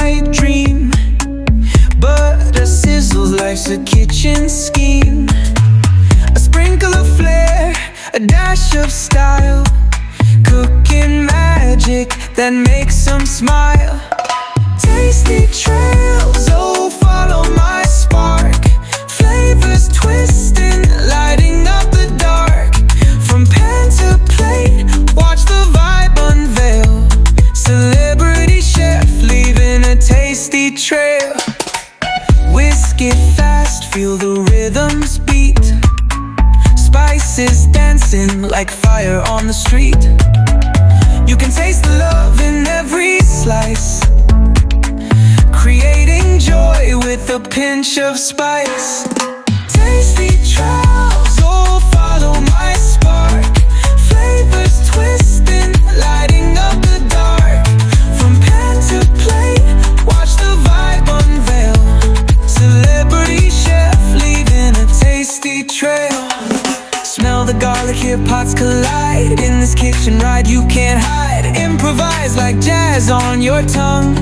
midnight dream, but a sizzle, life's a kitchen scheme. A sprinkle of flair, a dash of style, cooking magic that makes them smile. Tasty trails, oh follow my spark. Flavors twisting, lighting up the dark. From pan to plate, watch the vibe unveil. Celebrity chef leaving a tasty trail. Whisk it fast, feel the rhythms beat. Spices dancing like fire on the street. You can taste the love in every slice, creating joy with a pinch of spice. Tasty trails, oh follow my spark. Flavors twisting, lighting up the dark. From pan to plate, watch the vibe unveil. Celebrity chef leaving a tasty trail. Smell the garlic, hear pots collide. In this kitchen ride you can't hide. Improvise like jazz on your tongue.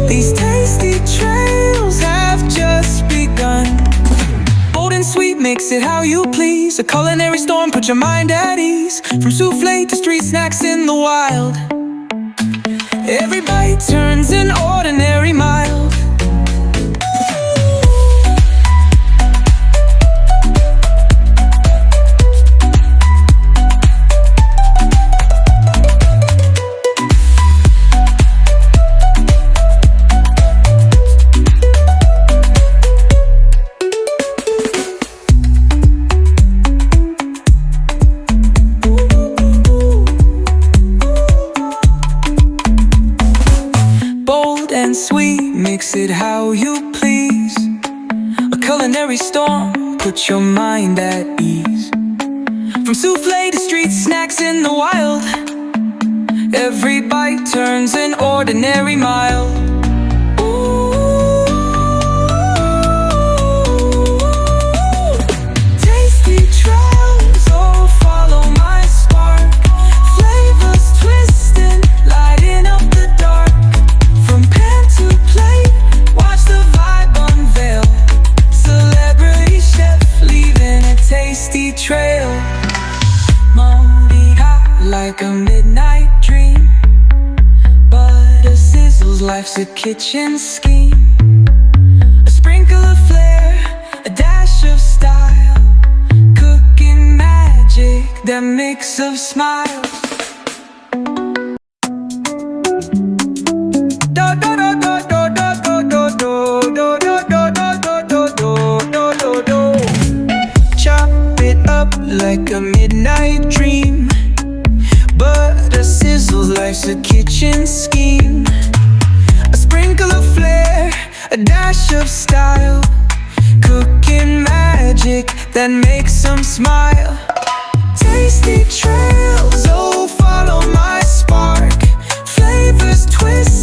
These tasty trails have just begun. Bold and sweet, mix it how you please. A culinary storm, put your mind at ease. From souffle to street snacks in the wild, every bite turns an ordinary mild. And sweet, mix it how you please. A culinary storm, put your mind at ease. From souffle to street snacks in the wild, every bite turns an ordinary mile. Tasty trails, oh follow my spark. Flavors twisting, lighting up the dark. From pan to plate, watch the vibe unveil. Celebrity chef leaving a tasty trail. Moldy hot like a midnight dream, but a sizzle's life's a kitchen scheme. A sprinkle of flair, a dash of style, cooking magic that makes us smile. Chop it up like a midnight dream, but a sizzle, life's a kitchen scheme. A sprinkle of flair, a dash of style, cooking magic that makes them smile. Tasty trails, oh follow my spark. Flavors twist